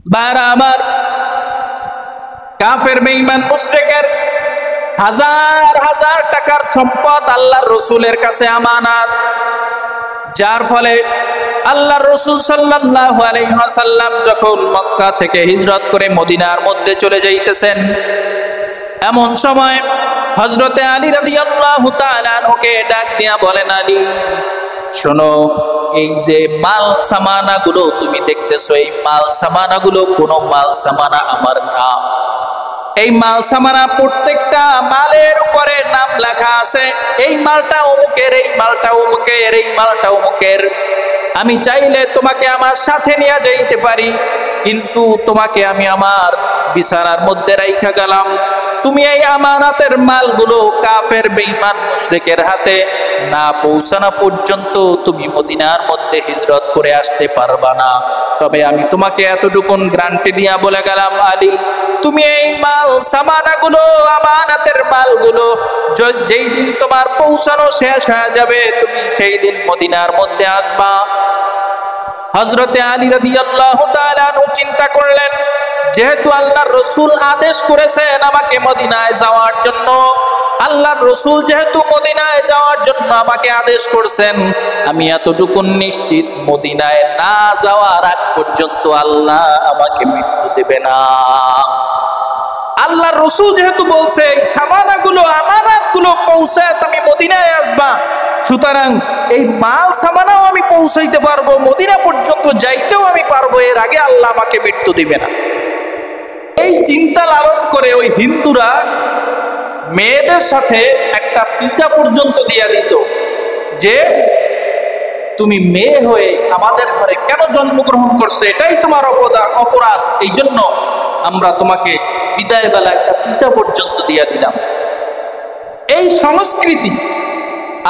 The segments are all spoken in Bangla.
ভাইরা আমার, কাফের বেঈমান মুশরিকের হাজার হাজার টাকার সম্পদ আল্লাহর রাসূলের কাছে আমানত, যার ফলে আল্লাহর রাসূল সাল্লাল্লাহু আলাইহি ওয়াসাল্লাম যখন মক্কা থেকে হিজরত করে মদিনার মধ্যে চলে যাইতেছেন, এমন সময় হযরতে আলী রাদিয়াল্লাহু তাআলা আনহুকে ডাক দিয়া বলেন, আলী শোনো, এই যে মাল সামানা গুলো তুমি দেখতেছো, এই মাল সামানা গুলো কোনো মাল সামানা আমার না। এই মাল সামানা প্রত্যেকটা মালের উপরে নাম লেখা আছে, এই মালটা অমুকের, এই মালটা অমুকের, এই মালটা অমুকের। আমি চাইলে তোমাকে আমার সাথে নিয়ে যাইতে পারি, কিন্তু তোমাকে আমি আমার বিছানার মধ্যে রাইখা গেলাম। তুমি এই আমানাতের মালগুলো কাফের বেঈমান মুশরিকের হাতে না পৌঁছানো পর্যন্ত তুমি মদিনার মধ্যে হিজরত করে আসতে পারবা না। তবে আমি তোমাকে এতটুকুন গ্যারান্টি দিয়া বলে গেলাম, আলী তুমি এই মাল সামানাগুলো, আমানাতের মালগুলো যেই দিন তোমার পৌঁছানো শেষ হয়ে যাবে, তুমি সেই দিন মদিনার মধ্যে আসবা। হযরতে আলী রাদিয়াল্লাহু তাআলা আনহু চিন্তা করলেন, যেহেতু আল্লাহর রাসূল আদেশ করেছেন আমাকে মদিনায় যাওয়ার জন্য, আল্লাহর রাসূল যেহেতু মদিনায় যাওয়ার জন্য আমাকে আদেশ করছেন, আমি এতটুকু নিশ্চিত মদিনায় না যাওয়ার আগ পর্যন্ত আল্লাহ আমাকে মৃত্যু দেবে না। আল্লাহর রাসূল যেহেতু বলছে এই সামানাগুলো, আমানাতগুলো পৌঁছায় তুমি মদিনায় আসবা, সুতরাং এই মাল সামানাও আমি পৌঁছাইতে পারবো, মদিনা পর্যন্ত যাইতেও আমি পারবো, এর আগে আল্লাহ আমাকে মৃত্যু দিবে না। এই চিন্তা লালন করে ওই হিন্দুরা মেয়েদের সাথে একটা ভিসা পর্যন্ত দিয়ে দিত, যে তুমি মেয়ে হয়ে আমাদের ঘরে কেন জন্মগ্রহণ করছো, এটাই তোমার অপরাধ, এই জন্য আমরা তোমাকে বিদায় বেলা একটা ভিসা পর্যন্ত দিয়ে দিলাম। এই সংস্কৃতি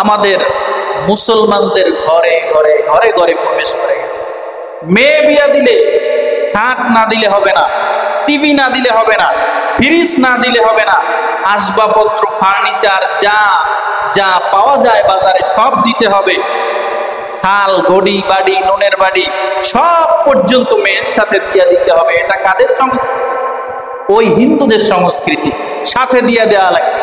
আমাদের মুসলমানদের ঘরে ঘরে ঘরে ঘরে প্রবেশ করে গেছে। মেয়ে বিয়া দিলে খাট না দিলে হবে না, টিভি না দিলে হবে না, ফ্রিজ না দিলে হবে না, আসবাবপত্র ফার্নিচার যা যা পাওয়া যায় বাজারে সব দিতে হবে। থাল ঘড়ি বাড়ি নুনের বাড়ি সব পর্যন্ত মেয়ের সাথে দিয়ে দিতে হবে। এটা কাদের সংস্কৃতি? ওই হিন্দুদের সংস্কৃতি, সাথে দিয়ে দেওয়া লাগে।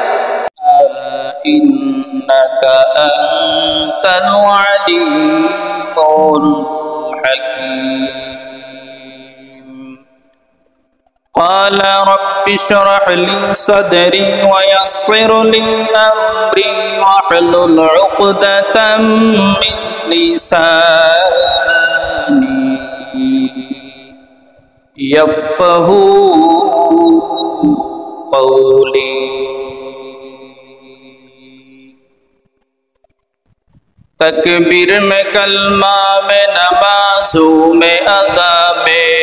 ইন্নাকা আনতাল আলিমুল হাকীম। قال رب اشرح لي صدري ويسر لي أمري واحلل عقدة من لساني يفقهوا قولي। तकबीर में कलमा में नमाज़ों में अदा में,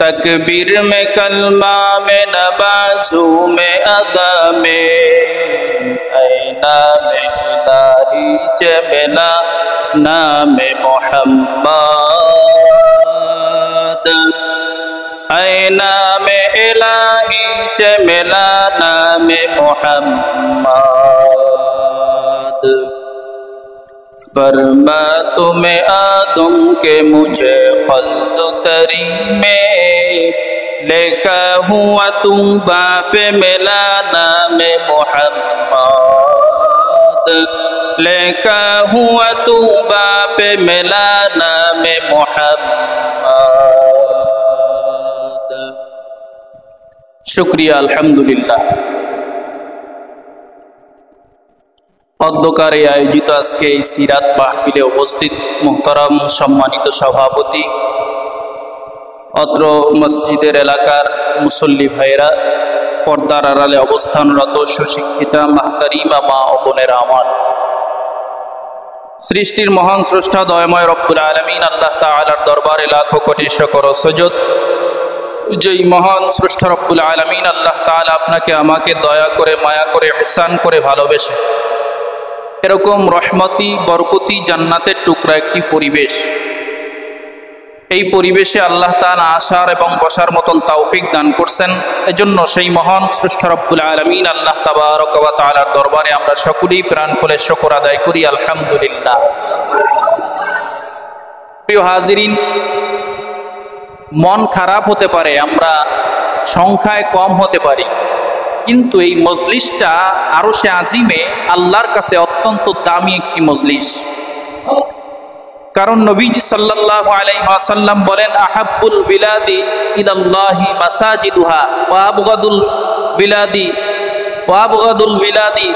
तकबीर में कलमा में नमाज़ों में अदा में, ऐना में इलाही जमिला नाम मोहम्मद, ऐना में इलाही जमिला नाम मोहम्मद। फरमा तुम्हें आदम के मुझे खल्द तरी में, लेका हुआ तुम बाप मिला नाम मोहम्मद, लेका हुआ तुम बाप मिला नाम मोहम्मद। शुक्रिया, अल्हम्दुलिल्लाह। অধ্যকারে আয়োজিত আজকে এই সিরাত মাহফিলে উপস্থিত মুহতারাম সম্মানিত সভাপতি, অত্র মসজিদের এলাকার মুসল্লি ভাইরা, পর্দার আড়ালে অবস্থানরত সুশিক্ষিতা মাহতারিমা মা ও বোনেরা আমার, সৃষ্টির মহান স্রষ্টা দয়াময় রব্বুল আলামিন আল্লাহ তাআলার দরবারে লাখো কোটি শুকর ও সুজুদ। যেই মহান স্রষ্টা রব্বুল আলামিন আল্লাহ তাআলা আপনাকে আমাকে দয়া করে মায়া করে ইহসান করে ভালোবেসে এরকম রহমতি বরকতি জান্নাতের টুকরা একটি পরিবেশ, এই পরিবেশে আল্লাহ তাআলা আসার এবং বসার মতন তৌফিক দান করছেন। এজন্য সেই মহান স্রষ্টা রব্বুল আলামিন আল্লাহ তাবারক ওয়া তাআলার দরবারে আমরা সকলেই প্রাণ খুলে শুকর আদায় করি, আলহামদুলিল্লাহ। প্রিয় হাজিরিন, মন খারাপ হতে পারে, আমরা সংখ্যায় কম হতে পারি, কিন্তু এই মজলিসটা আরশে আজিমে আল্লাহর কাছে অত্যন্ত দামি একটি মজলিস। কারণ নবীজি সাল্লাল্লাহু আলাইহি ওয়াসাল্লাম বলেন, আহাব্বুল বিলাদি ইলাল্লাহি মাসাজিদুহা ওয়া আবগাদুল বিলাদি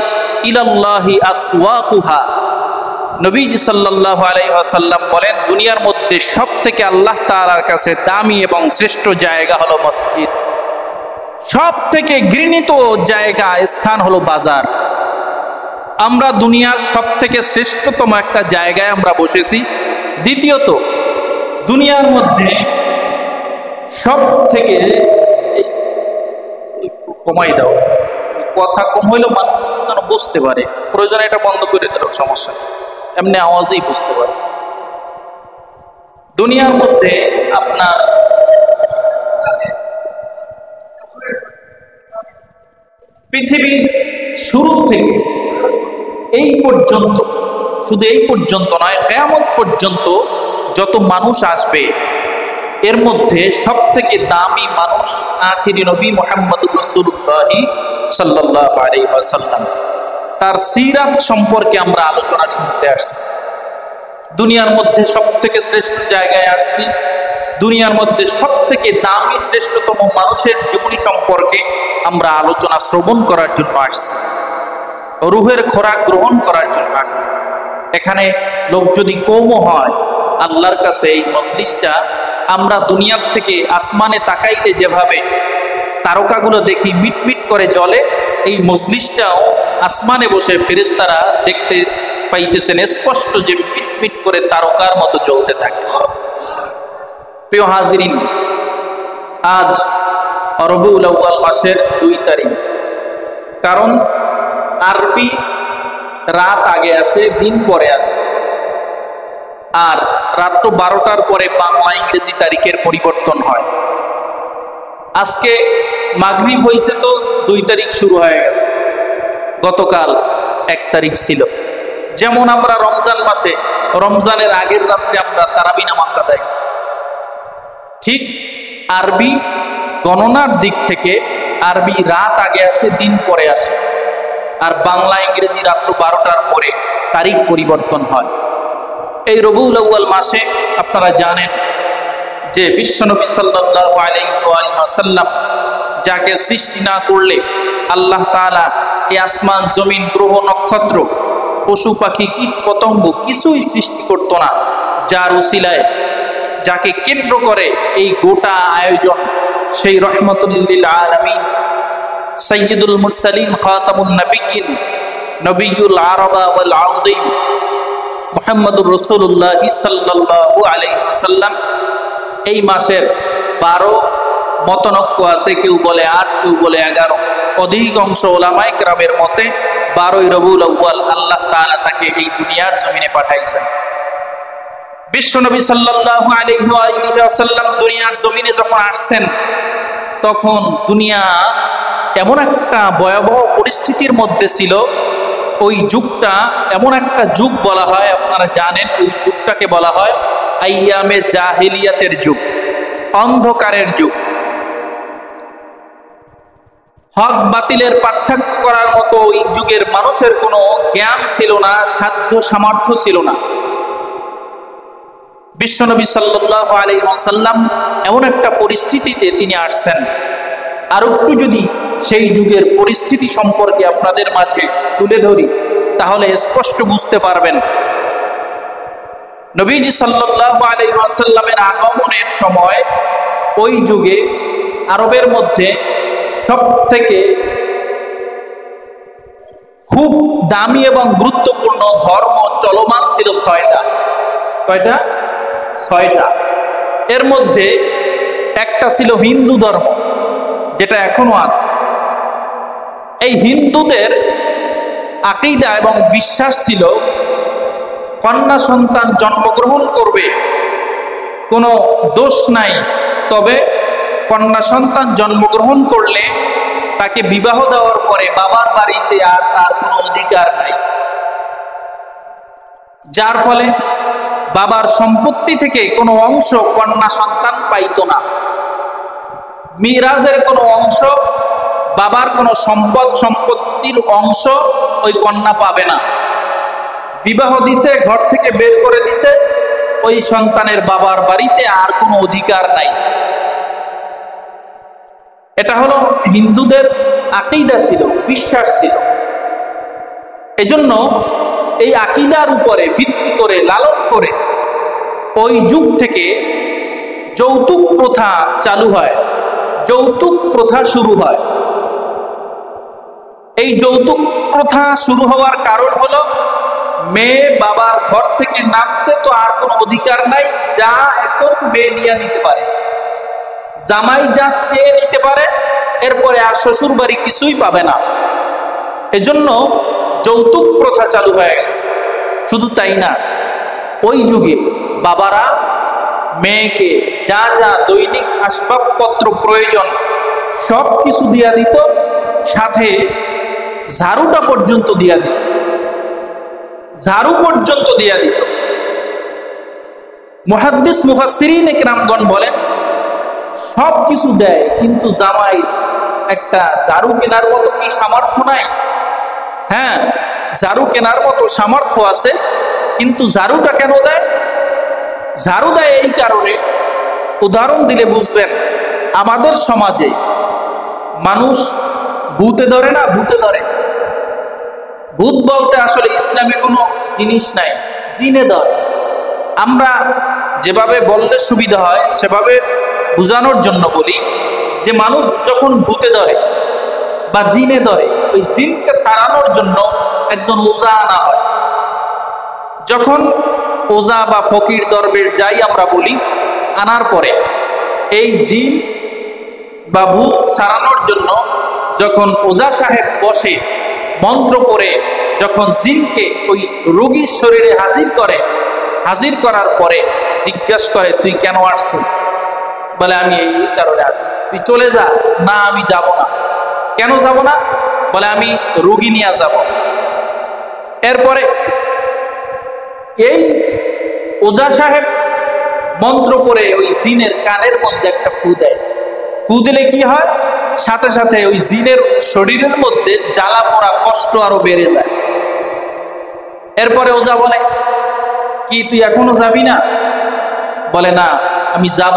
ইলাল্লাহি আসওয়াকুহা। নবীজি সাল্লাল্লাহু আলাইহি ওয়াসাল্লাম বলেন, দুনিয়ার মধ্যে সবথেকে আল্লাহ তাআলার কাছে দামি এবং শ্রেষ্ঠ জায়গা হলো মসজিদ, সবথেকে ঘৃণিত জায়গা স্থান হলো বাজার। আমরা দুনিয়ার সবথেকে শ্রেষ্ঠতম একটা জায়গায় আমরা বসেছি। দ্বিতীয়ত, দুনিয়ার মধ্যে সবথেকে, কমাই দাও, কথা কম হইলে মানুষ যেন বুঝতে পারে, প্রয়োজনে এটা বন্ধ করে দিল, সমস্যা এমনি আওয়াজেই বুঝতে পারে। দুনিয়ার মধ্যে আপনার পৃথিবীর শুরু থেকে এই পর্যন্ত, শুধু এই পর্যন্ত নয়, কিয়ামত পর্যন্ত যত মানুষ আসবে এর মধ্যে সবথেকে দামি মানুষ আখিরি নবী মুহাম্মদুর রাসূলুল্লাহ সাল্লাল্লাহু আলাইহি ওয়াসাল্লাম। তার সিরাত সম্পর্কে আমরা আলোচনা শুনতে আসছি। দুনিয়ার মধ্যে সবথেকে শ্রেষ্ঠ জায়গায় আসছি, দুনিয়ার মধ্যে সবথেকে দামি শ্রেষ্ঠতম মানুষের জীবনী সম্পর্কে আমরা আলোচনা শ্রবণ করার জন্য আসছি, রুহের খোরাক গ্রহণ করার জন্য আসছি। এখানে লোক যদি কমও হয়, আল্লাহর কাছে এই মজলিসটা, আমরা দুনিয়ার থেকে আসমানে তাকাইলে যেভাবে তারকাগুলো দেখি মিটমিট করে জ্বলে, এই মজলিসটাও আসমানে বসে ফেরেশতারা দেখতে পাইতেছেন স্পষ্ট যে মিটমিট করে তারকার মতো জ্বলতে থাকে। প্রিয় হাজিরিন, আজ রবিউল আউয়াল মাসের 2 তারিখ। কারণ আরবি রাত আগে আসে, দিন পরে আসে, আর রাত্র 12টার পরে বাংলা ইংরেজি তারিখের পরিবর্তন হয়। আজকে মাগরিব হয়েছে তো 2 তারিখ শুরু হয়ে গেছে, গতকাল 1 তারিখ ছিল। যেমন আমরা রমজান মাসে রমজানের আগের রাত্রে আমরা তারাবি নামাজ আদায়, ঠিক আরবি গণনার দিক থেকে আরবি রাত আগে আসে, দিন পরে আসে, আর বাংলা ইংরেজি রাত্র 12টার পরে তারিখ পরিবর্তন হয়। এই রবিউল আউয়াল মাসে আপনারা জানেন যে বিশ্বনবী সাল্লাল্লাহু আলাইহি ওয়াসাল্লাম, যাকে সৃষ্টি না করলে আল্লাহ তাআলা এই আসমান জমিন গ্রহ নক্ষত্র পশু পাখি কীট পতঙ্গ কিছুই সৃষ্টি করতো না, যার উসিলায়, যাকে কেন্দ্র করে এই গোটা আয়োজন, সেই রহমাতুল লিল আলামিন সাইয়্যিদুল মুরসালিন খাতামুন নবিয়্যিন নবিয়্যুল আরাবা ওয়াল আযীম মুহাম্মদুর রাসূলুল্লাহ সাল্লাল্লাহু আলাইহি ওয়াসাল্লাম এই মাসের 12 মতনক্য আছে, কেউ বলে 8, কেউ বলে 11। অধিকাংশ উলামায়ে কেরামের মতে 12ই রবিউল আউয়াল আল্লাহ তাআলা তাকে এই দুনিয়ার জমিনে পাঠাইছেন। বিশ্বনবী সাল্লাল্লাহু আলাইহি ওয়াসাল্লাম দুনিয়ার জমিনে যখন আসছেন, তখন দুনিয়া এমন একটা ভয়াবহ পরিস্থিতির মধ্যে ছিল। ওই যুগটা এমন একটা যুগ বলা হয়, আপনারা জানেন ওই যুগটাকে বলা হয় আইয়ামে জাহিলিয়াতের যুগ, অন্ধকারের যুগ। হক বাতিলের পার্থক্য করার মতো ওই যুগের মানুষের কোনো জ্ঞান ছিল না, সাধ্য সামর্থ্য ছিল না। বিশ্বনবী সাল্লাল্লাহু আলাইহি ওয়াসাল্লাম এমন একটা পরিস্থিতিতে তিনি আসছেন। আর একটু যদি সেই যুগের পরিস্থিতি সম্পর্কে আপনাদের মাঝে তুলে ধরি, তাহলে স্পষ্ট বুঝতে পারবেন। নবীজি সাল্লাল্লাহু আলাইহি ওয়াসাল্লামের আগমনের সময় ওই যুগে আরবের মধ্যে সবথেকে খুব দামি এবং গুরুত্বপূর্ণ ধর্ম চলমান ছিল 6টা। কয়টা? 6টা। এর মধ্যে একটা ছিল হিন্দু ধর্ম, যেটা এখনো আছে। এই হিন্দুদের আকীদা এবং বিশ্বাস ছিল কন্যা সন্তান জন্মগ্রহণ করবে, কোনো দোষ নাই, তবে কন্যা সন্তান জন্মগ্রহণ করলে তাকে বিবাহ দেওয়ার পরে বাবার বাড়িতে আর তার কোনো অধিকার নাই। যার ফলে বাবার সম্পত্তি থেকে কোনো অংশ কন্যা সন্তান পাইতো না। মিরাজের কোনো অংশ, বাবার কোনো সম্পত্তির অংশ ওই কন্যা পাবে না। বিবাহ দিছে, ঘর থেকে বের করে দিছে, ওই সন্তানের বাবার বাড়িতে আর কোনো অধিকার নাই। এটা হলো হিন্দুদের আকীদা ছিল, বিশ্বাস ছিল। এজন্য এই আকীদার উপরে ভিত্তি করে, লালন করে ওই যুগ থেকে যৌতুক প্রথা চালু হয়, যৌতুক প্রথা শুরু হয়। এই যৌতুক প্রথা শুরু হওয়ার কারণ হলো মেয়ে বাবার ঘর থেকে নামছে তো আর কোনো অধিকার নাই, যা এখন মেয়ে নিয়ে নিতে পারে, জামাই যা চেয়ে নিতে পারে, এরপরে আর শ্বশুর বাড়ি কিছুই পাবে না। এজন্য যৌতুক প্রথা চালু হয়ে গেছে। শুধু তাই না, ওই যুগে বাবারা মেয়েকে যা যা দৈনিক আসবাবপত্র প্রয়োজন সব কিছু দিয়া দিত, সাথে ঝাড়ুটা পর্যন্ত দিয়া দিত, ঝাড়ু পর্যন্ত দিয়া দিত। মুহাদ্দিস মুফাসসিরিন ইকরামগণ বলেন সব কিছু দেয়, কিন্তু জামাই একটা ঝাড়ু কেনার মতো কি সামর্থ্য নাই? হ্যাঁ, ঝাড়ু কেনার মতো সামর্থ্য আছে, কিন্তু ঝাড়ুটা কেন দেয়? ঝাড়ু দেয় এই কারণে, উদাহরণ দিলে বুঝবেন। আমাদের সমাজে মানুষ ভূতে ধরে না, ভূতে ধরে। ভূত বলতে আসলে ইসলামে কোনো জিনিস নাই, জিনে ধরে। আমরা যেভাবে বললে সুবিধা হয় সেভাবে বোঝানোর জন্য বলি যে মানুষ যখন ভূতে ধরে বা জিনে ধরে, ওই জিনকে সারানোর জন্য একজন ওজা আনা হয়। যখন ওজা বা ফকির দরবেশ যাই আমরা বলি, আনার পরে এই জিন বা ভূত সারানোর জন্য যখন ওজা সাহেব বসে মন্ত্র পড়ে, যখন জিনকে ওই রোগীর শরীরে হাজির করে, হাজির করার পরে জিজ্ঞাসা করে তুই কেন আসছো? বলে আমি এই কারণে আসছি। তুই চলে যা। না, আমি যাব না। কেন যাব না? বলে আমি রোগী নিয়ে যাব। এরপরে এই ওজা সাহেব মন্ত্র করে ওই জিনের কানের মধ্যে একটা ফু দেয়। ফু দিলে কি হয়? সাথে সাথে ওই জিনের শরীরের মধ্যে জ্বালা পোড়া কষ্ট আরো বেড়ে যায়। এরপরে ওজা বলে কি তুই এখনো যাবি না? বলে না, আমি যাব,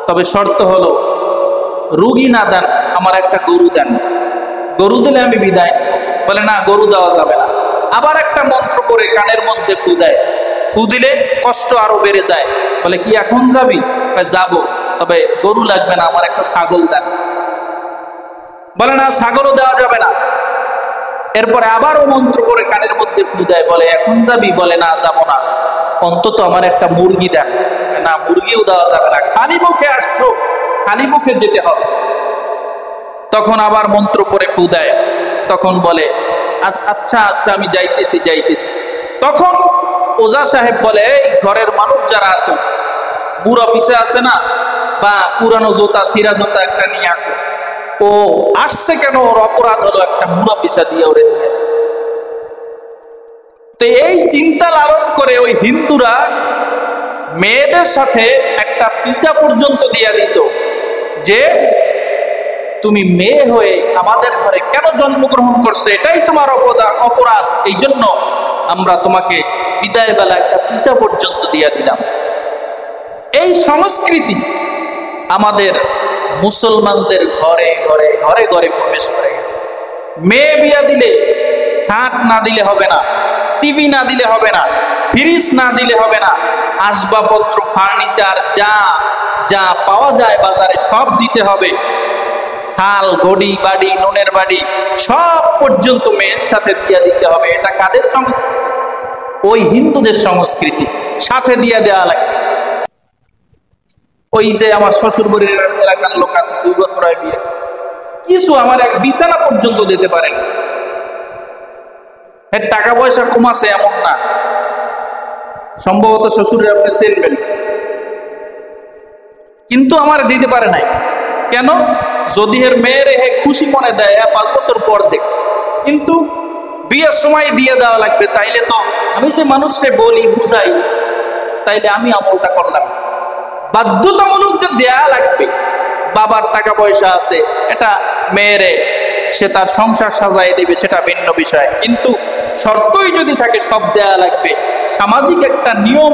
তবে শর্ত হলো রুগী না দেন, আমার একটা গরু দেন, গরু দিলে আমি বিদায়। বলে না, গরু দেওয়া যাবে না। আবার একটা মন্ত্র করে কানের মধ্যে ফু দেয়, ফু দিলে কষ্ট আরো বেড়ে যায়। বলে কি এখন যাবি? যাব, তবে গরু লাগবে না, আমার একটা ছাগল দেন। বলে না, ছাগলও দেওয়া যাবে না। এরপরে আবারও মন্ত্র করে কানের মধ্যে ফু দেয়, বলে এখন যাবি? বলে না, যাব না, অন্তত আমার একটা মুরগি দেন। না, মুরগিও দেওয়া যাবে না, খালি মুখে আসছো, খালি মুখে যেতে হবে। তখন আবার মন্ত্র করে ফু দেয়, তখন বলে আচ্ছা আচ্ছা আমি যাইতেছি যাইতেছি। তখন ওজা সাহেব বলে এই ঘরের মানুষ যারা আছে, বুড়া পিছে আছে না, বা পুরানো জোতা সিরা জোতা একটা নিয়ে আসো। ও আসছে কেন? ওর অপরাধ হলো একটা বুড়া পিছা দিয়ে ওরে দিয়ে। তো এই চিন্তা লালন করে ওই হিন্দুরা মেয়েদের সাথে একটা ফিসা পর্যন্ত দিয়া দিত যে তুমি মেয়ে হয়ে আমাদের ঘরে কেন জন্মগ্রহণ করছো, এটাই তোমার অপরাধ, এই জন্য আমরা তোমাকে বিদায় বেলা একটা ফিসা পর্যন্ত দিয়া দিলাম। এই সংস্কৃতি আমাদের মুসলমানদের ঘরে ঘরে ঘরে ঘরে প্রবেশ করে গেছে। মেয়ে বিয়া দিলে খাট না দিলে হবে না, টিভি না দিলে হবে না, ফ্রিজ না দিলে হবে না, আসবাবপত্র ফার্নিচার যা যা পাওয়া যায় বাজারে সব দিতে হবে। থাল ঘড়ি বাড়ি নুনের বাড়ি সব পর্যন্ত মেয়ের সাথে দিয়া দিতে হবে। এটা কাদের সংস্কৃতি? ওই হিন্দুদের সংস্কৃতি। সাথে দিয়া দেওয়া লাগে। ওই যে আমার শ্বশুর বাড়ির এলাকার লোক আছে, 2 বছর হয় বিয়ে করছে, কিছু আমার এক বিছানা পর্যন্ত দিতে পারে না। এর টাকা পয়সা কম আছে এমন না, সম্ভবত শ্বশুরের আপনি চিনবেন, কিন্তু আমার দিতে পারে নাই। কেন? যদি এর মেয়ের খুশি মনে দেয় 5 বছর পর দেখ, কিন্তু বিয়ের সময় দিয়ে দেওয়া লাগবে। তাইলে তো আমি যে মানুষকে বলি বুঝাই তাইলে আমি আমলটা করলাম। বাধ্যতামূলক যে দেয়া লাগবে, বাবার টাকা পয়সা আছে, এটা মেয়েরে সে তার সংসার সাজায় দেবে, সেটা ভিন্ন বিষয়, কিন্তু শর্তই যদি থাকে সব দেয়া লাগবে। সামাজিক একটা নিয়ম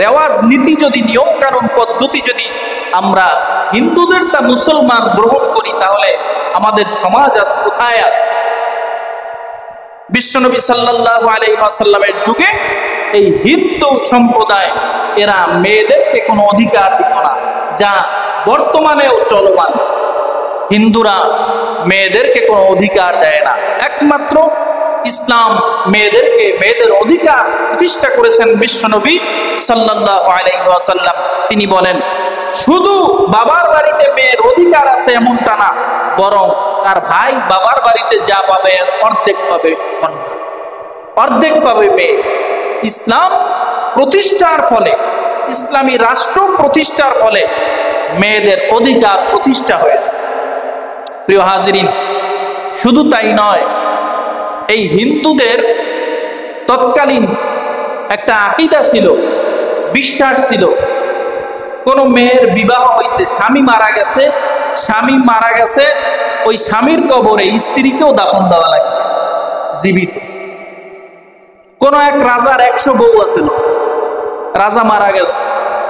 রেওয়াজ নীতি যদি, নিয়ম কানুন পদ্ধতি যদি আমরা হিন্দুদের তা মুসলমান গ্রহণ করি, তাহলে আমাদের সমাজ আজ কোথায় আছে? বিশ্বনবী সাল্লাল্লাহু আলাইহি ওয়াসাল্লামের যুগে এই হিন্দু সম্প্রদায় এরা মেয়েদেরকে কোনো অধিকার দিত না, যা বর্তমানেও চলমান। হিন্দুরা মেয়েদেরকে কোনো অধিকার দেয় না। একমাত্র ইসলাম মেয়েদেরকে, মেয়েদের অধিকার প্রতিষ্ঠা করেছেন বিশ্বনবী সাল্লাল্লাহু আলাইহি ওয়াসাল্লাম। তিনি বলেন, শুধু বাবার বাড়িতে মেয়ের অধিকার আছে এমনটা না, বরং তার ভাই বাবার বাড়িতে যা পাবে অর্ধেক পাবে, অর্ধেক পাবে মেয়ে। ইসলাম প্রতিষ্ঠার ফলে, ইসলামী রাষ্ট্র প্রতিষ্ঠার ফলে মেয়েদের অধিকার প্রতিষ্ঠা হয়েছে। প্রিয় হাজিরিন, শুধু তাই নয়, এই হিন্দুদের তৎকালীন একটা আকীদা ছিল, বিশ্বাস ছিল, কোনো মেয়ের বিবাহ হয়েছে, স্বামী মারা গেছে, স্বামী মারা গেছে, ওই স্বামীর কবরে স্ত্রীকেও দাফন দেওয়া লাগে জীবিত। কোন এক রাজার 100 বউ আছিল, রাজা মারা গেছে,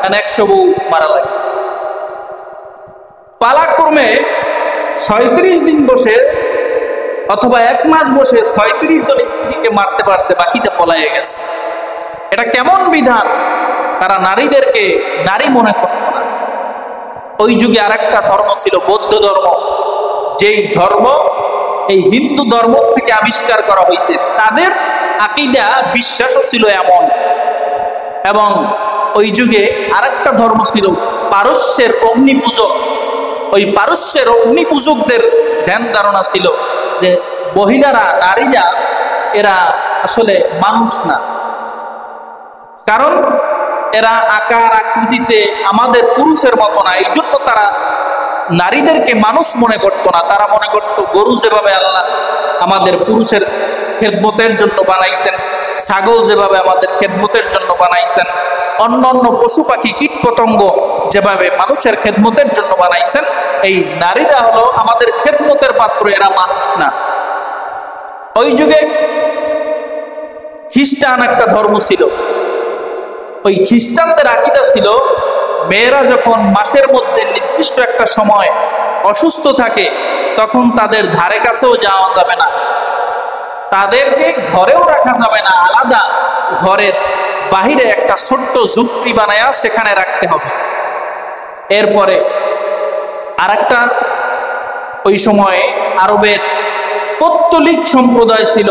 100 বউ মারা লাগে। পালাক্রমে 36 দিন বসে অথবা 1 মাস বসে 36 জন স্ত্রীকে মারতে পারছে, বাকিতে পলায়ে গেছে। এটা কেমন বিধান? তারা নারীদেরকে নারী মনে করত না। ওই যুগে আরেকটা ধর্ম ছিল, বৌদ্ধ ধর্ম, যেই ধর্ম এই হিন্দু ধর্ম থেকে আবিষ্কার করা হয়েছে। তাদের আকীদা, বিশ্বাসও ছিল এমন। এবং ওই যুগে আরেকটা ধর্ম ছিল পারস্যের অগ্নি পূজক। ওই পারস্যের অগ্নি পূজকদের ধ্যান ধারণা ছিল যে মহিলারা, নারীরা এরা আসলে মানুষ না, কারণ এরা আকার আকৃতিতে আমাদের পুরুষের মতো না। এই জন্য তারা নারীদেরকে মানুষ মনে করতো না। তারা মনে করত গরু যেভাবে আল্লাহ আমাদের পুরুষের খেদমতের জন্য বানাইছেন, ছাগল যেভাবে আমাদের খেদমতের জন্য বানাইছেন, অন্য অন্য পশু পাখি কীট পতঙ্গ যেভাবে মানুষের খেদমতের জন্য বানাইছেন, এই নারীরা হলো আমাদের খেদমতের পাত্র, এরা মানুষ না। ওই যুগে খ্রিস্টান একটা ধর্ম ছিল। ওই খ্রিস্টানদের আকীদা ছিল মেয়েরা যখন মাসের মধ্যে নির্দিষ্ট একটা সময় অসুস্থ থাকে, তখন তাদের ধারে কাছেও যাওয়া যাবে না, তাদেরকে ঘরেও রাখা যাবে না, আলাদা ঘরের বাহিরে একটা ছোট্ট ঝুপড়ি বানায়া সেখানে রাখতে হবে। এরপরে আরেকটা, ওই সময়ে আরবের পৌত্তলিক সম্প্রদায় ছিল,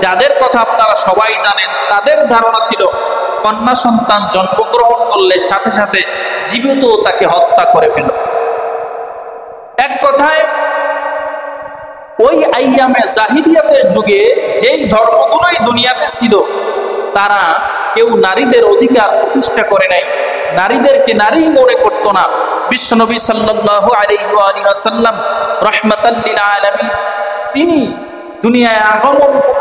যাদের কথা আপনারা সবাই জানেন। তাদের ধারণা ছিল কন্যা সন্তান জন্মগ্রহণ করলে সাথে সাথে জীবিত তাকে হত্যা করে ফেল। এক কথায় ওই আইয়ামে জাহিলিয়াতের যুগে যেই ধর্মগুলোই দুনিয়াতে ছিল, তারা কেউ নারীদের অধিকার প্রতিষ্ঠা করে নাই, নারীদেরকে নারী মনে করত না। বিশ্বনবী সাল্লাল্লাহু আলাইহি ওয়াসাল্লাম রাহমাতাল লিল আলামিন, তিনি দুনিয়ায়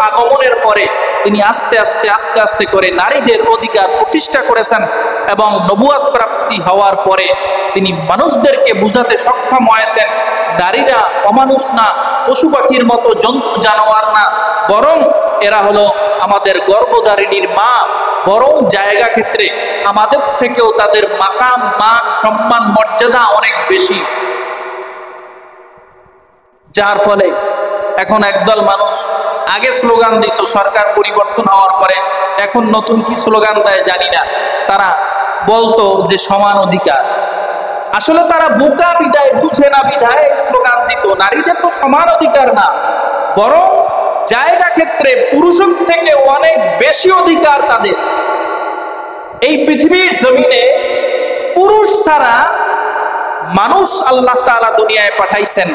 আগমনের পরে তিনি আস্তে আস্তে আস্তে আস্তে করে নারীদের অধিকার প্রতিষ্ঠা করেছেন। এবং নবুয়ত প্রাপ্তি হওয়ার পরে তিনি মানুষদেরকে বুঝাতে সক্ষম হয়েছেন, নারীরা অমানুষ না, পশু পাখির মতো জন্তু জানোয়ার না, বরং এরা হলো আমাদের গর্ভধারিণীর মা, বরং জায়গা ক্ষেত্রে আমাদের থেকেও তাদের মাকাম, মান, সম্মান, মর্যাদা অনেক বেশি। যার ফলে এখন একদল মানুষ আগে স্লোগান দিত, সরকার পরিবর্তন হওয়ার পরে এখন নতুন কি স্লোগান দেয় জানি না, তারা বলতো যে সমান অধিকার। আসলে তারা বোকা বিদায়, বুঝে না বিধায় স্লোগান দিত। নারীদের তো সমান অধিকার না, বরং জায়গা ক্ষেত্রে পুরুষের থেকে অনেক বেশি অধিকার তাদের। এই পৃথিবীর জমিনে পুরুষ ছাড়া মানুষ আল্লাহ তাআলা দুনিয়ায় পাঠাইছেন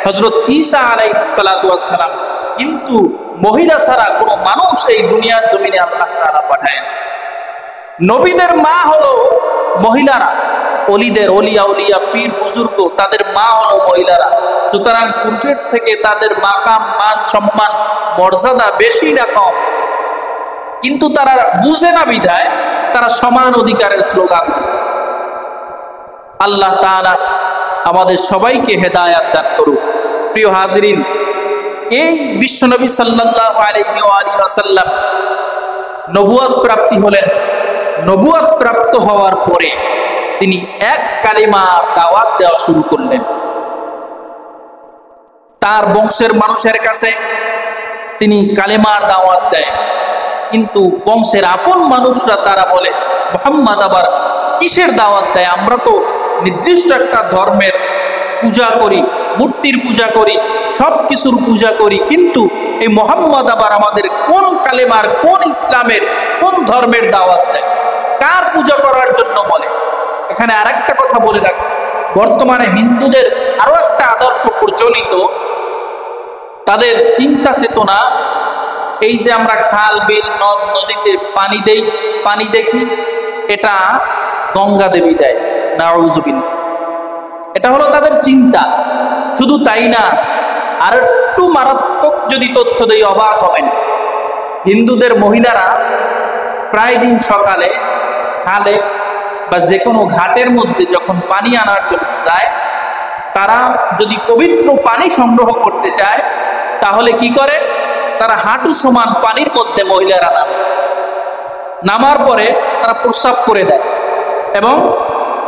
হযরত ঈসা আলাইহিস সালাতু ওয়াস সালাম, কিন্তু মহিলা ছাড়া কোনো মানুষ এই দুনিয়ার জমিনে আল্লাহ তাআলা পাঠায় না। নবীদের মা হলো মহিলারা, অলিদের, অলিয়া উলিয়া, পীর বুজুর্গ, তাদের মা হলো মহিলারা। সুতরাং পুরুষের থেকে তাদের মাকাম, মান, সম্মান, মর্যাদা বেশি না কম, কিন্তু তারা বুঝে না বিধায় তারা সমান অধিকারের স্লোগান। আল্লাহ তাআলা আমাদের সবাইকে হেদায়াত দান করুক। প্রিয় হাজিরিন, এই বিশ্বনবী সাল্লাল্লাহু আলাইহি ওয়াসাল্লাম নবুয়ত প্রাপ্তি হলেন। নবুয়ত প্রাপ্ত হওয়ার পরে তিনি এক কালিমার দাওয়াত দেওয়া শুরু করলেন। তার বংশের মানুষের কাছে তিনি কালিমার দাওয়াত দেয়, কিন্তু বংশের আপন মানুষরা তারা বলে, মুহাম্মদ আবার কিসের দাওয়াত দেয়? আমরা তো নির্দিষ্ট একটা ধর্মের পূজা করি, মূর্তির পূজা করি, সব কিছুর পূজা করি, কিন্তু এই মুহাম্মদ আবার আমাদের কোন কালেমার, কোন ইসলামের, কোন ধর্মের দাওয়াত দেয়? কার পূজা করার জন্য বলে? এখানে আরেকটা কথা বলে রাখি, বর্তমানে হিন্দুদের আরো একটা আদর্শ প্রচলিত, তাদের চিন্তা চেতনা, এই যে আমরা খাল বিল নদ নদীতে পানি দেই, পানি দেখি, এটা গঙ্গা দেবী দেয়, নাউযুবিল্লাহ। এটা হলো তাদের চিন্তা। শুধু তাই না, আর একটু মারাত্মক যদি তথ্য দেই অবাক হবেন। হিন্দুদের মহিলারা প্রায় দিন সকালে খালে বা যে কোনো ঘাটের মধ্যে যখন পানি আনার জন্য যায়, তারা যদি পবিত্র পানি সংগ্রহ করতে চায় তাহলে কি করে? তারা হাঁটু সমান পানির মধ্যে মহিলারা নামার পরে তারা প্রস্রাব করে দেয়, এবং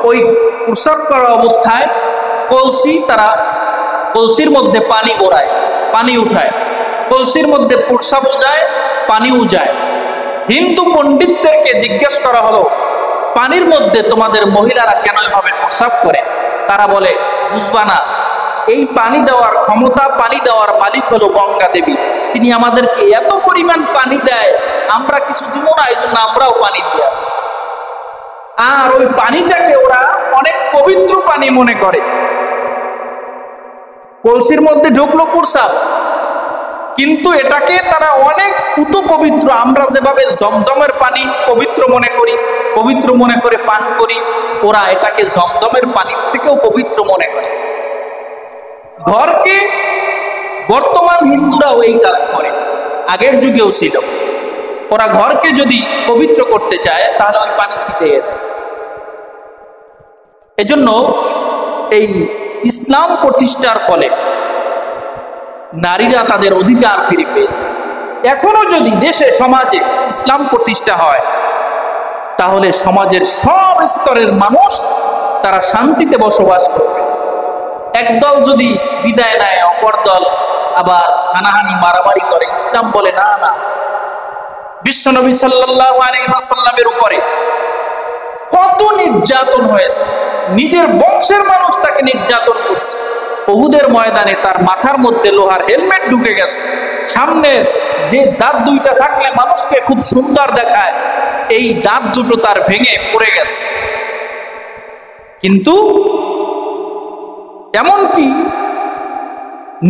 ওই প্রস্রাব করা অবস্থায় কলসির মধ্যে পানি ভরায়, পানি উঠায়, কলসির মধ্যে প্রস্রাবও যায়, পানিও যায়। হিন্দু পণ্ডিতদেরকে জিজ্ঞেস করা হলো, পানির মধ্যে তোমাদের মহিলারা কেন এভাবে প্রস্রাব করে? তারা বলে, বুঝবা না, এই পানি দেওয়ার ক্ষমতা, পানি দেওয়ার মালিক হলো গঙ্গা দেবী। তিনি আমাদেরকে এত পরিমাণ পানি দেয়, আমরা কিছু দিব না, এই জন্য আমরাও পানি দিয়ে আসি। আর ওই পানিটাকে ওরা অনেক পবিত্র পানি মনে করে। কলসির মধ্যে ঢুকলো প্রস্রাব, কিন্তু এটাকে তারা অনেক পবিত্র। আমরা যেভাবে জমজমের পানি পবিত্র মনে করি, পবিত্র মনে করে পান করি, ওরা এটাকে জমজমের পানির থেকেও পবিত্র মনে করে। ঘরকে বর্তমান হিন্দুরাও এই কাজ করে, আগের যুগেও ছিল। ওরা ঘরকে যদি পবিত্র করতে চায় তাহলে ওই পানি ছিটিয়ে দেয়। এজন্য এই ইসলাম প্রতিষ্ঠার ফলে নারীরা তাদের অধিকার ফিরে পেয়েছে। এখনো যদি দেশে সমাজে ইসলাম প্রতিষ্ঠা হয় তাহলে সমাজের সব স্তরের মানুষ তারা শান্তিতে বসবাস করবে। একদল যদি বিদায় নেয়, অপর দল আবার হানাহানি মারামারি করে। ইসলাম বলে না, না। বিশ্বনবী সাল্লাল্লাহু আলাইহি ওয়াসাল্লামের উপরে কত নির্যাতন হয়েছে, নিজের বংশের মানুষ তাকে নির্যাতন করছে। উহুদের ময়দানে তার মাথার মধ্যে লোহার হেলমেট ঢুকে গেছে, সামনে যে দাঁত দুইটা থাকলে মানুষকে খুব সুন্দর দেখায়, এই দাঁত দুটো তার ভেঙে পড়ে গেছে। কিন্তু এমনকি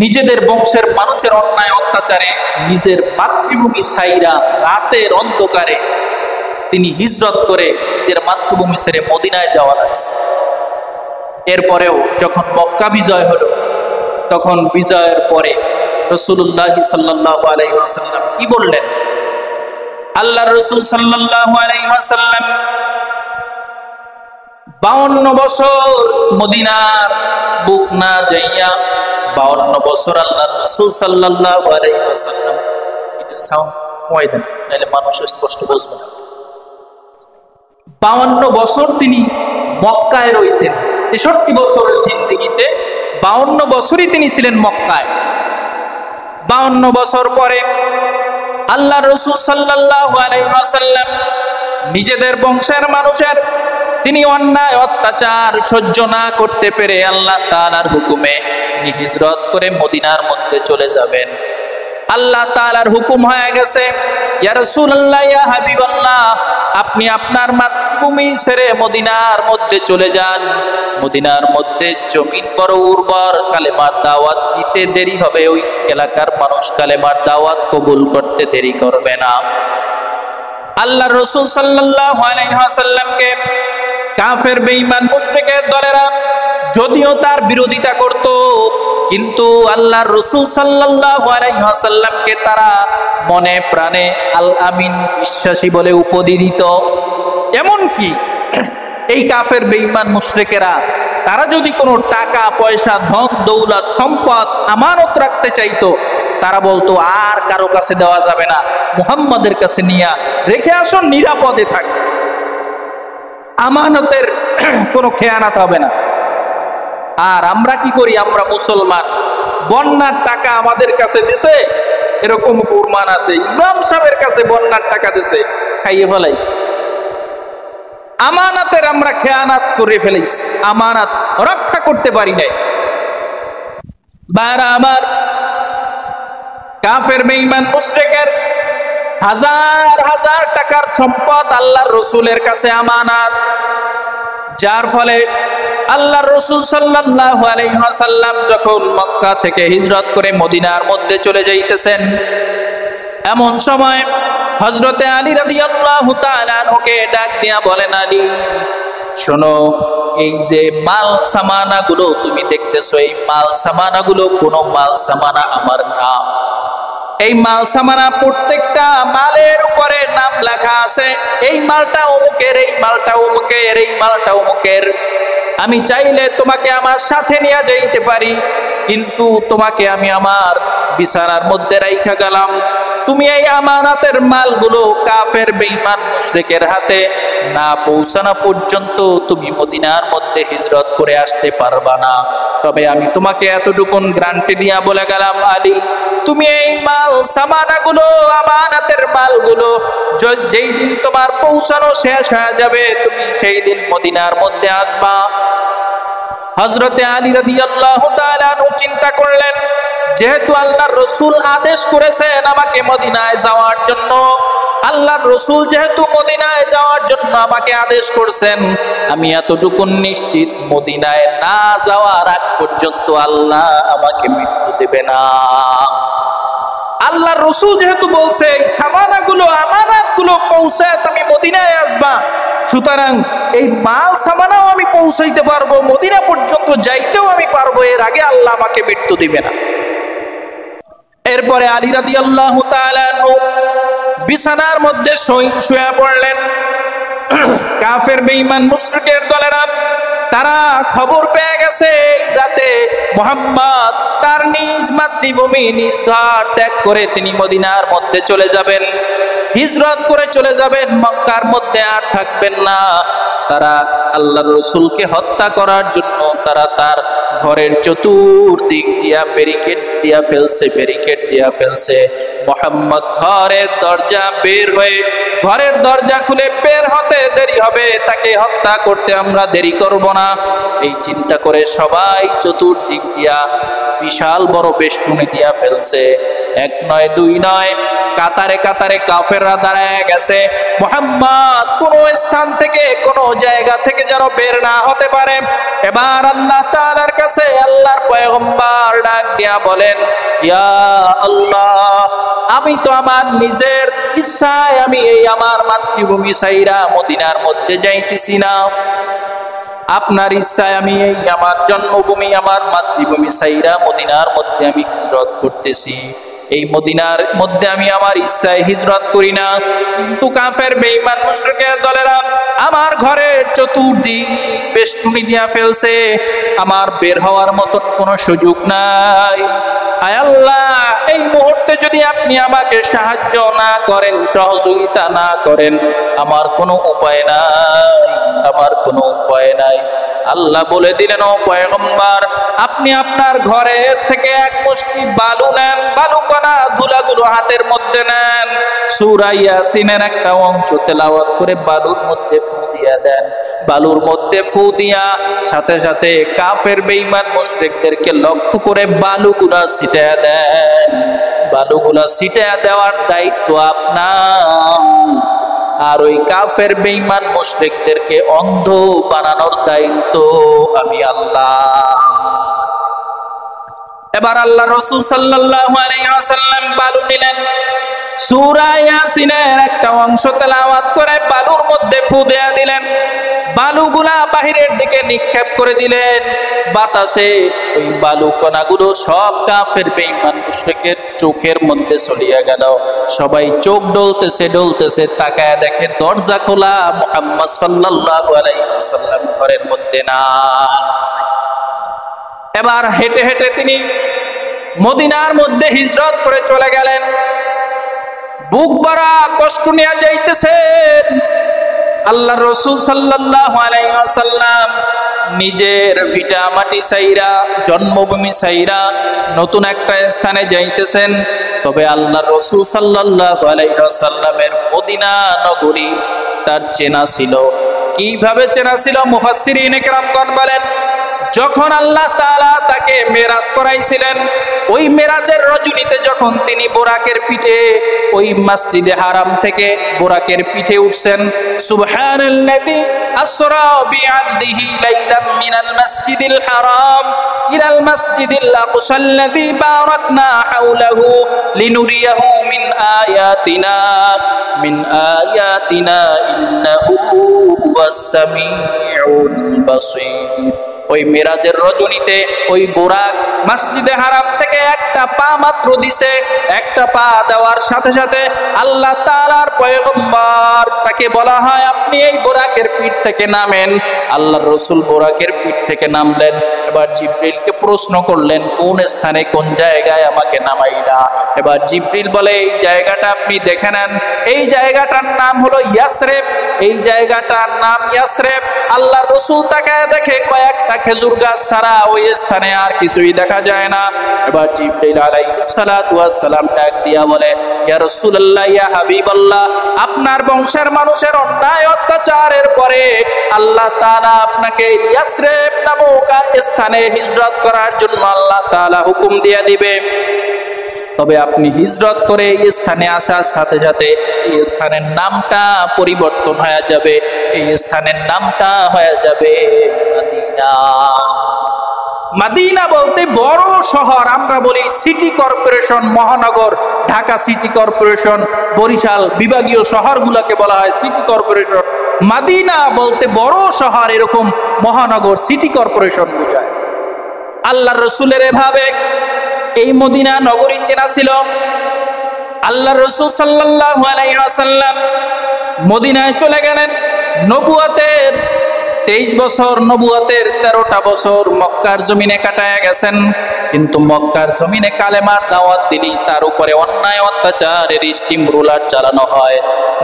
নিজেদের বংশের মানুষের অন্যায় অত্যাচারে নিজের মাতৃভূমি ছাইরা রাতের অন্ধকারে তিনি হিজরত করে নিজের মাতৃভূমি ছেড়ে মদিনায় যাওয়া লাগছে। এরপরেও যখন মক্কা বিজয় হলো, তখন বিজয়ের পরে রাসূলুল্লাহ সাল্লাল্লাহু আলাইহি ওয়াসাল্লাম কি বললেন? আল্লাহর রাসূল সাল্লাল্লাহু আলাইহি ওয়াসাল্লাম 52 বছর মদিনার বুক না যাইয়া 52 বছর আল্লাহর রাসূল সাল্লাল্লাহু আলাইহি ওয়াসাল্লাম, এটা সাউন্ড কমাই দেন নাহলে মানুষ স্পষ্ট বুঝবে না। 52 বছর তিনি মক্কায় রয়েছেন। 63 বছরের জিন্দেগিতে 52 বছরই তিনি ছিলেন মক্কায়। 52 বছর পরে আল্লাহর রাসূল সাল্লাল্লাহু আলাইহি ওয়াসাল্লাম নিজেদের বংশের মানুষের তিনি অন্যায় অত্যাচার সহ্য না করতে পেরে আল্লাহ তাআলার হুকুমে তিনি হিজরত করে মদিনার মধ্যে চলে যাবেন। আল্লাহ তাআলার হুকুম হয়ে গেছে, ইয়া রাসূলুল্লাহ, ইয়া হাবিবাল্লাহ, আপনি আপনার মাতৃভূমি ছেড়ে মদিনার মধ্যে চলে যান। মদিনার মধ্যে জমিন বড় উর্বর, কালেমার দাওয়াত দিতে দেরি হবে, ওই এলাকার মানুষ কালেমার দাওয়াত কবুল করতে দেরি করবে না। আল্লাহর রাসূল সাল্লাল্লাহু আলাইহি ওয়াসাল্লামকে কাফের বেঈমান মুশরিকের দলেরা যদিও তার বিরোধিতা করত, কিন্তু আল্লাহর রাসূল সাল্লাল্লাহু আলাইহি ওয়াসাল্লামকে তারা মনে প্রাণে আল আমিন, বিশ্বাসী বলে উপাধি দিত। এমনকি এই কাফের বেঈমান মুশরিকেরা তারা যদি কোনো টাকা পয়সা ধন দৌলত সম্পদ আমানত রাখতে চাইতো, তারা বলতো আর কারো কাছে দেওয়া যাবে না, মুহাম্মাদের কাছে নিয়ে রেখে আসুন, নিরাপদে থাক, আমানতের কোনো খেয়ানত হবে না। আর আমরা কি করি? আমরা মুসলমান, বন্যার টাকা আমাদের কাছে দিছে, এরকম প্রমাণ আছে, ইমাম সাহেবের কাছে বন্যার টাকা দিছে, খাইয়ে ফেলাইছে। আমানাতের আমরা খেয়ানত করে ফেলেছি, আমানত রক্ষা করতে পারি নাই। ভাইরা আমার, কাফের বেঈমান মুশরিকের হাজার হাজার টাকার সম্পদ আল্লাহর রাসূলের কাছে আমানত, যার ফলে আল্লাহর রাসূল সাল্লাল্লাহু আলাইহি ওয়াসাল্লাম যখন মক্কা থেকে হিজরত করে মদিনার মধ্যে চলে যাইতেছেন, এমন সময় হযরতে আলী রাদিয়াল্লাহু তাআলা আনহুকে ডাক দিয়া বলেন, আলী শোনো, এই যে মাল সামানা গুলো তুমি দেখতেছো, এই মাল সামানা গুলো কোনো মাল সামানা আমার না। এই মাল সামানা প্রত্যেকটা মালের উপরে নাম লেখা আছে, এই মালটা অমুকের, এই মালটা অমুকের, এই মালটা অমুকের। আমি চাইলে তোমাকে আমার সাথে নিয়ে যাইতে পারি, কিন্তু তোমাকে আমি আমার বিছানার মধ্যে রাইখা গেলাম। তুমি এই আমানাতের মালগুলো কাফের বেঈমান মুশরিকের হাতে না পৌঁছানো পর্যন্ত তুমি মদিনার মধ্যে হিজরত করে আসতে পারবা না। তবে আমি তোমাকে এতটুকুন গ্যারান্টি দিয়া বলে গেলাম, আলী তুমি এই মাল সামানাগুলো, আমানাতের মালগুলো যেই দিন তোমার পৌঁছানো শেষ হয়ে যাবে, তুমি সেই দিন মদিনার মধ্যে আসবা। হযরতে আলী রাদিয়াল্লাহু তাআলা আনহু চিন্তা করলেন, যেহেতু আল্লাহর রাসূল আদেশ করেছেন আমাকে মদিনায় যাওয়ার জন্য, আল্লাহর রাসূল যেহেতু মদিনায় যাওয়ার জন্য আমাকে আদেশ করছেন, আমি এতটুকু নিশ্চিত মদিনায় না যাওয়ার আগ পর্যন্ত আল্লাহ আমাকে মৃত্যু দেবে না। আল্লাহর রাসূল যেহেতু বলছে এই সামানাগুলো, আমানাতগুলো পৌঁছায় তুমি মদিনায় আসবা, সুতরাং এই মাল সামানাও আমি পৌঁছাইতে পারবো, মদিনা পর্যন্ত যাইতেও আমি পারবো, এর আগে আল্লাহ আমাকে মৃত্যু দিবে না। এরপরে আলী রাদিয়াল্লাহু তাআলা আনহু বিছানার মধ্যে শুয়ে পড়লেন। কাফের বেঈমান মুশরিকের দলেরা তারা খবর পেয়ে গেছে রাতে মুহাম্মদ তার নিজ মাতৃভূমি, নিজ ঘর ত্যাগ করে তিনি মদিনার মধ্যে চলে যাবেন, হিজরত করে চলে যাবেন, মক্কার মধ্যে আর থাকবেন না। তারা আল্লাহর রাসূলকে হত্যা করার জন্য তারা তার ঘরের চতুর্দিক দিয়া ব্যারিকেড দিয়া ফেলছে। মুহাম্মদ ঘরের দরজা বের হয়ে, ঘরের দরজা খুলে বের হতে দেরি হবে, তাকে হত্যা করতে আমরা দেরি করব না, এই চিন্তা করে সবাই চতুর্দিক দিয়া বিশাল বড় বেষ্টনী দিয়া ফেলছে। এক নয়, দুই নয়, কাতারে কাতারে কাফেররা দাঁড়ায় গেছে। মুহাম্মদ কোন স্থান থেকে, কোন জায়গা থেকে যেন বের না হতে পারে। এবার আল্লাহ তাআলার কাছে আল্লাহর পয়গম্বর ডাক দিয়া বলেন, ইয়া আল্লাহ, আমি তো আমার নিজের ইচ্ছায় আমি এই আমার মাতৃভূমি সাইরা মদিনার মধ্যে যাইতেছি না, আপনার ইচ্ছায় আমি এই আমার জন্মভূমি, আমার মাতৃভূমি সাইরা মদিনার মধ্যে আমি হিজরত করতেছি। এই মদিনার মধ্যে আমি আমার ইচ্ছায় হিজরত করি না, কিন্তু কাফের বেঈমান মুশরিকের দলেরা আমার ঘরের চতুর্দিক বেষ্টনী দিয়া ফেলছে, আমার বের হওয়ার মতো কোনো সুযোগ নাই। আয় আল্লাহ, এই মুহূর্তে যদি আপনি আমাকে সাহায্য না করেন, সহযোগিতা না করেন, আমার কোনো উপায় নাই, আমার কোনো উপায় নাই। আল্লাহ বলে দিলেন, ও পয়গম্বর, আপনি আপনার ঘরে থেকে এক মুষ্টি বালু নেন, বালুকণা ধুলাগুলো হাতের মধ্যে নেন, সূরা ইয়াসিনের একটা অংশ তেলাওয়াত করে বালুর মধ্যে ফু দিয়া দেন। বালুর মধ্যে ফু দিয়া সাথে সাথে কাফের বেঈমান মুশরিকদেরকে লক্ষ্য করে বালুগুলা ছিটিয়ে দেন। বালুগুলা ছিটিয়ে দেওয়ার দায়িত্ব আপনার, আর ওই কাফের বেঈমান মুশরিকদেরকে অন্ধ বানানোর দায়িত্ব আমি আল্লাহ। এবার আল্লাহ রাসূল সাল্লাল্লাহু আলাইহি ওয়াসাল্লাম বালু নিলেন, সূরা ইয়াসিনের একটা অংশ তেলাওয়াত করে বালুর মধ্যে ফু দেয়া দিলেন, বালুগুলা বাহিরের দিকে নিক্ষেপ করে দিলেন। বাতাসে ওই বালু কণাগুলো সব কাফের বেঈমান মুশরিকের চোখের মধ্যে চলিয়া গেল। সবাই চোখ ডলতেছে, তাকায় দেখে দরজা খোলা, মুহাম্মদ সাল্লাল্লাহু আলাইহি ওয়াসাল্লাম ঘরের মধ্যে না। এবার হেঁটে হেঁটে তিনি মদিনার মধ্যে হিজরত করে চলে গেলেন। বুক ভরা কষ্ট নিয়ে যাইতেছেন। আল্লাহর রাসূল সাল্লাল্লাহু আলাইহি ওয়াসাল্লাম নিজের ভিটা মাটি সাইরা, জন্মভূমি সাইরা নতুন একটা স্থানে যাইতেছেন। তবে আল্লাহর রাসূল সাল্লাল্লাহু আলাইহি ওয়াসাল্লামের মদিনা নগরী তার চেনা ছিল। কিভাবে চেনা ছিল? মুফাসসিরিনে কেরামগণ বলেন, যখন আল্লাহ তাআলা তাকে মেরাজ করাইছিলেন, ওই মেরাজের রজনীতে যখন তিনি বোরাকের পিঠে ওই মসজিদে হারাম থেকে বোরাকের পিঠে উঠছেন, সুবহানাল্লাযী আসরা বিআবদিহি লাইলাম মিনাল মাসজিদিল হারাম ইলাল মাসজিদিল আকসাল্লাযী বারাকনা হাওলাহু লিনুরিয়াহু মিন আয়াতিনা ইন্নাহু হুয়াস সামিউল বাসীর। ওই মেরাজের রজনীতে ওই বোরাক মসজিদে হারাম থেকে একটা পা মাত্র দিছে। একটা পা দেওয়ার সাথে সাথে আল্লাহ তাআলার পয়গম্বর, তাকে বলা হয় আপনি এই বোরাকের পিঠ থেকে নামেন। আল্লাহর রাসূল বোরাকের পিঠ থেকে নামলেন। এবার জিবরিলকে প্রশ্ন করলেন, কোন স্থানে, কোন জায়গায় আমাকে নামাইলা? এবার জিবরিল বলে, এই জায়গাটা আপনি দেখে নেন, এই জায়গাটার নাম হলো ইয়াসরিব, এই জায়গাটার নাম ইয়াসরিব। আল্লাহর রাসূল তাকায় দেখে কয়েকটা খেজুর গাছ ছাড়া ওই স্থানে আর কিছুই দেখা যায় না। এবার জিবরিল আলাইহিস সালাতু ওয়াস সালাম ডাক দিয়া বলে, ইয়া রাসূলুল্লাহ, ইয়া হাবিবাল্লাহ, আপনার বংশের মানুষের অন্যায় অত্যাচারের পরে আল্লাহ তাআলা আপনাকে ইয়াসরিব নামক স্থানে হিজরত করার জন্য আল্লাহ তাআলা হুকুম দিয়ে দিবে। তবে আপনি হিজরত করে এই স্থানে আসার সাথে সাথে এই স্থানের নামটা পরিবর্তন হয়ে যাবে, এই স্থানের নামটা হয়ে যাবে মদিনা। মদিনা বলতে বড় শহর, আমরা বলি সিটি কর্পোরেশন, মহানগর, ঢাকা সিটি কর্পোরেশন, বরিশাল বিভাগীয় শহরগুলোকে বলা হয় সিটি কর্পোরেশন। মদিনা বলতে বড় শহর, এরকম মহানগর, সিটি কর্পোরেশন বোঝায়। আল্লাহর রাসূলের এভাবে এই মদিনা নগরী চেনা ছিল। আল্লাহর রাসূল সাল্লাল্লাহু আলাইহি ওয়াসাল্লাম মদিনায় চলে গেলেন। নবুয়তের 23 বছর, নবুয়তের 13টা বছর মক্কার জমিনে কাটায়া গেছেন। কিন্তু মক্কার জমিনে কালেমার দাওয়াত দিলেই তার উপরে অন্যায় অত্যাচারের স্টিম রোলার চালানো হয়।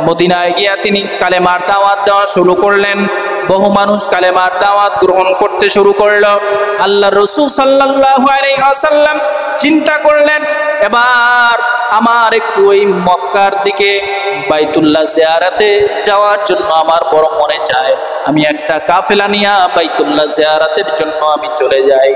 মদিনায় গিয়া তিনি কালেমার দাওয়াত দেওয়া শুরু করলেন। বহু মানুষ কালেমার দাওয়াত গ্রহণ করতে শুরু করলো। আল্লাহর রাসূল সাল্লাল্লাহু আলাইহি ওয়াসাল্লাম চিন্তা করলেন, এবার আমার একটু ওই মক্কার দিকে বাইতুল্লাহ জিয়ারতে যাওয়ার জন্য আমার বড় মনে চায়। আমি একটা কাফেলা নিয়ে বাইতুল্লাহ জিয়ারতের জন্য আমি চলে যাই।